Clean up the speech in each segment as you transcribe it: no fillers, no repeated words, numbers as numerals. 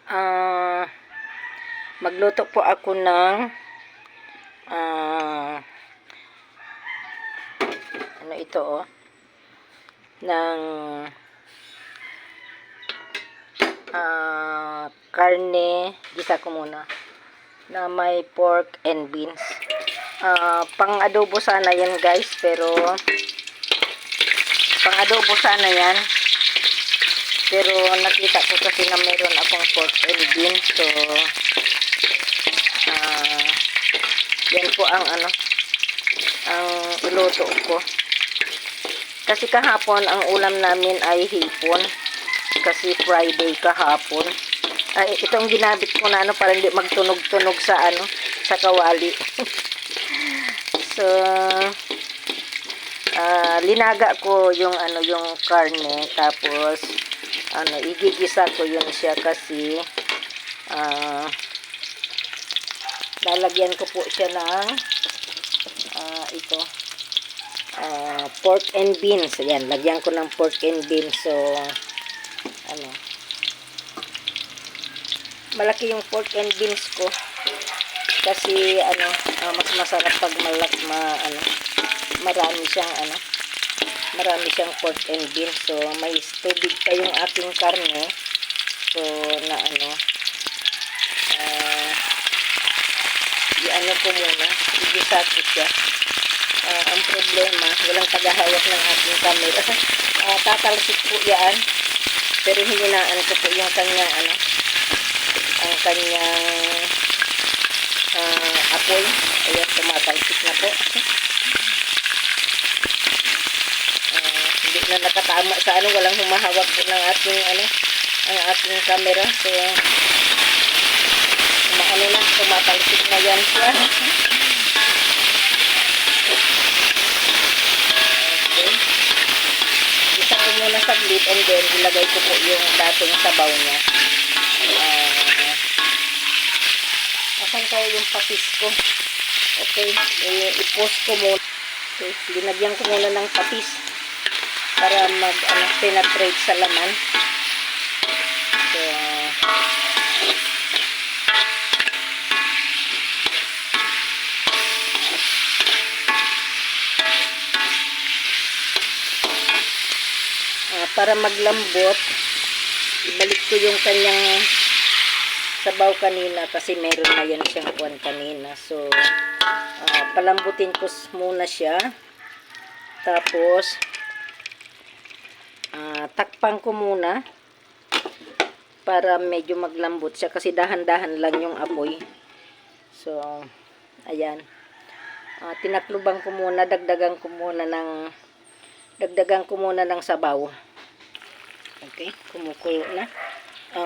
Ah, magluto po ako ng ah, ano ito ng karne, gisa ko muna, na may pork and beans. Pang adobo sana yan guys, pero pang adobo sana yan. Pero nakita ko kasi na meron akong pork and beans, so yan po ang ang iluto ko. Kasi kahapon ang ulam namin ay hipon, kasi Friday kahapon. Itong ginabit ko na para hindi magtunog-tunog sa sa kawali. So linaga ko yung yung karne, tapos igigisa ko yun siya, kasi lalagyan ko po siya ng ito pork and beans. Ayan, lagyan ko ng pork and beans. So malaki yung pork and beans ko, kasi mas masarap pag marami siyang pork and beans. So may tubig pa yung aking karne, so na ko muna, igisa ko siya. Ang problema, walang tagahawak ng aking camera. Tatalsik po yan, pero hinaan ko po yung kanyang ang kanyang apoy. Ayan, tumatalsik na po. Hindi na nakatama sa walang humahawak po ng aking ang aking camera. So tumatalsik na yan siya. Okay, isa ko muna saglit, and then ilagay ko po yung dating sabaw niya. Asan kaya yung patis ko? Okay, i-post ko muna. Okay, linagyan ko muna ng patis para penetrate sa laman. So para maglambot, ibalik ko yung kanyang sabaw kanina, kasi meron na yan siyang kuwan kanina. So palambutin ko muna siya, tapos takpan ko muna para medyo maglambot siya, kasi dahan-dahan lang yung apoy. So ayan, tinakluban ko muna, dagdagan ko muna ng sabaw. Okay, kumukulo na.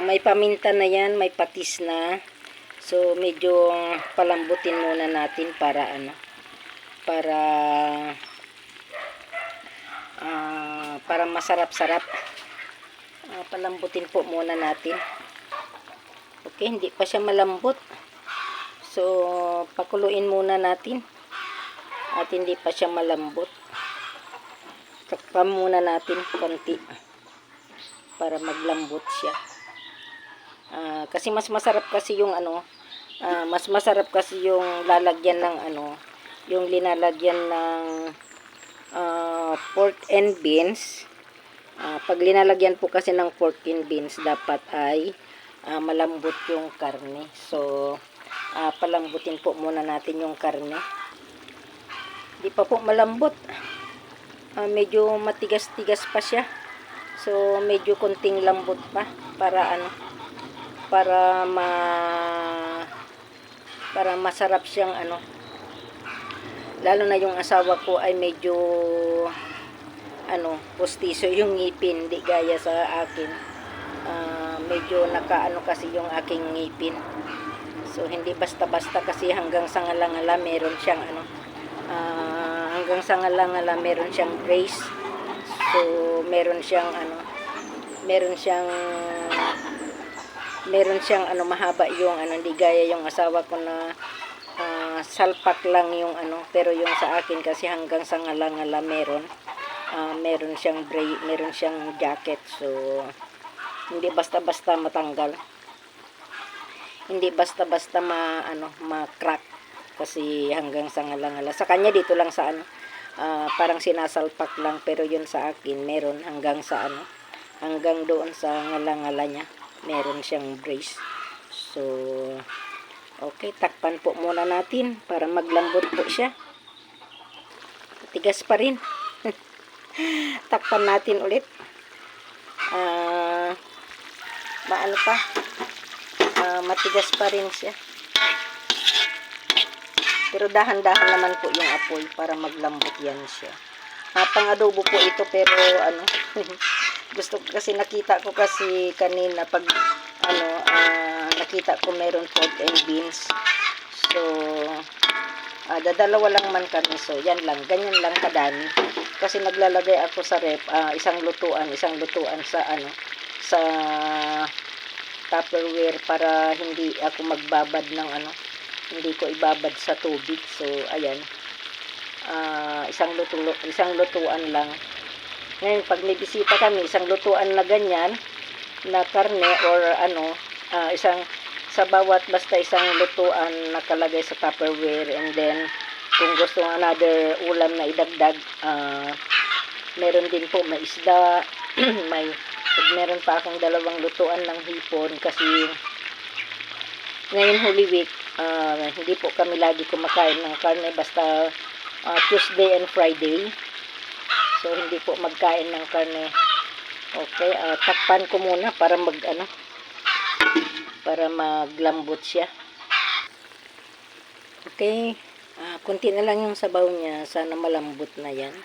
May paminta na yan, may patis na. So medyo palambutin muna natin para para masarap-sarap. Palambutin po muna natin. Okay, hindi pa siya malambot, so pakuluin muna natin, at hindi pa siya malambot. Takpan muna natin konti para maglambot siya. Kasi mas masarap kasi yung lalagyan ng yung linalagyan ng pork and beans. Pag linalagyan po kasi ng pork and beans, dapat ay malambot yung karne. So palambutin po muna natin yung karne. Di pa po malambot, medyo matigas-tigas pa siya. So medyo konting lambot pa para para masarap siyang lalo na yung asawa ko ay medyo pustiso yung ngipin, di gaya sa akin. Medyo kasi yung aking ngipin. So hindi basta-basta, kasi hanggang sa ngala-ngala meron siyang meron siyang brace. So meron siyang mahaba yung hindi gaya yung asawa ko na salpak lang yung pero yung sa akin kasi hanggang sa ngala-ngala meron siyang jacket. So hindi basta-basta matanggal. Hindi basta-basta ma-crack kasi hanggang sa ngala-ngala. Sa kanya dito lang sa parang sinasalpak lang, pero yun sa akin meron hanggang sa hanggang doon sa ngala-ngala niya. Meron siyang brace. So, okay, takpan po muna natin para maglambot po siya. Tigas pa rin. Takpan natin ulit. Maano pa? Matigas pa rin siya. Pero dahan-dahan naman po yung apoy para maglambot yan siya. Pang-adobo po ito, pero gusto ko kasi, nakita ko kasi kanina pag nakita ko meron pork and beans. So, dadalawa lang man kami. So, yan lang. Ganyan lang kadami. Kasi naglalagay ako sa rep, isang lutuan sa sa Tupperware para hindi ako magbabad ng hindi ko ibabad sa tubig. So, ayan. Isang lutuan lang. Ngayon, pag may bisita kami, isang lutuan na ganyan, na karne or sa bawat basta isang lutuan nakalagay sa Tupperware. And then, kung gusto ng another ulam na idagdag, meron din po, may isda, meron pa akong dalawang lutuan ng hipon kasi ngayon Holy Week, hindi po kami lagi kumakain ng karne, basta Tuesday and Friday. So, hindi po magkain ng karne. Okay, takpan ko muna para para maglambot siya. Okay, kunti na lang yung sabaw niya, sana malambot na yan.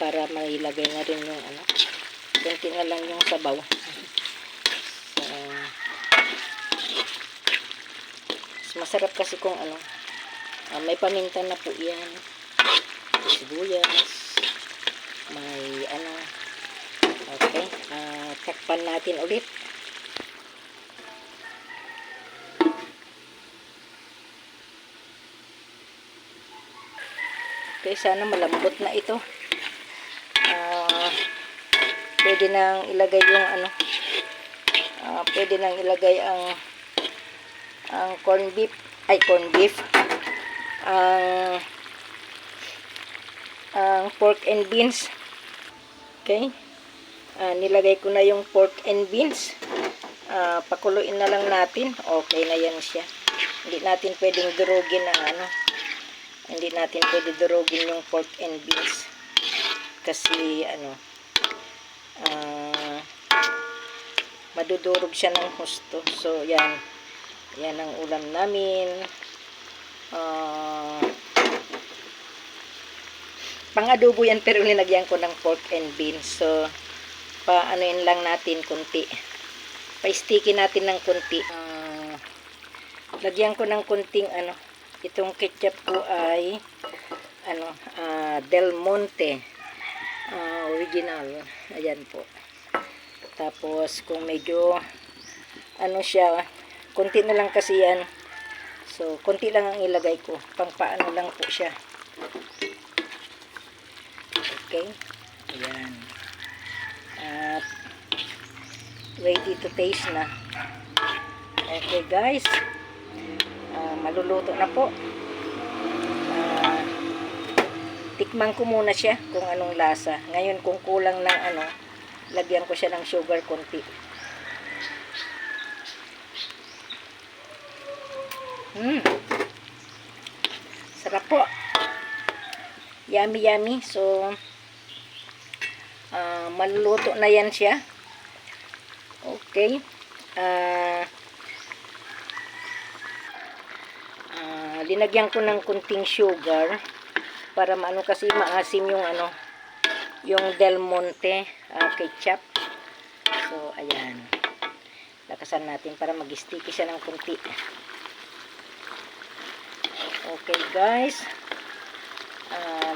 Para mailagay na rin yung kunti na lang yung sabaw. So, masarap kasi kung may paminta na po yan, sibuyas, may okay, takpan natin ulit. Okay, sana malambot na ito. Pwede nang ilagay yung pwede nang ilagay ang corn beef, ang pork and beans. Okay, nilagay ko na yung pork and beans. Pakuluin na lang natin. Okay na yan siya. Hindi natin pwedeng durugin hindi natin pwede durugin yung pork and beans kasi madudurog siya ng husto. So, yan ang ulam namin. Pang-adobo yan, pero linagyan ko ng pork and beans. So, paanoin lang natin kunti. Pa-sticky natin ng kunti. Lagyan ko ng kunting itong ketchup ko ay Del Monte original. Ayan po. Tapos, kung medyo siya, kunti na lang kasi yan. So, kunti lang ang ilagay ko. Pang-paano lang po siya. Okay. Ayan. At, ready to taste na. Okay, guys. Maluluto na po. Tikman ko muna siya kung anong lasa. Ngayon, kung kulang ng lagyan ko siya ng sugar konti. Sarap po. Yummy, yummy. So, maluluto na yan siya. Okay. Linagyan ko ng kunting sugar para kasi maasim yung yung Del Monte ketchup. So, ayan. Lakasan natin para mag-sticky siya ng kunti. Okay, guys.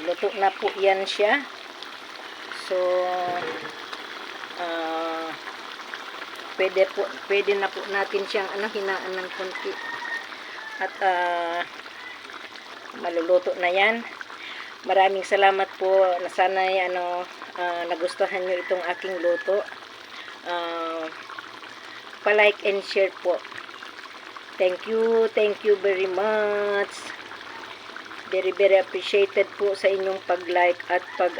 Luto na po yan siya. So, pwede na po natin siyang hinaan ng kunti. At maluluto na yan. Maraming salamat po. Sana nagustuhan nyo itong aking luto. pa-like and share po. Thank you very much. Very appreciated po sa inyong pag-like at pag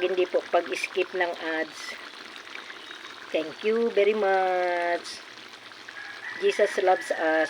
hindi po pag-skip ng ads. Thank you very much. Jesus loves us.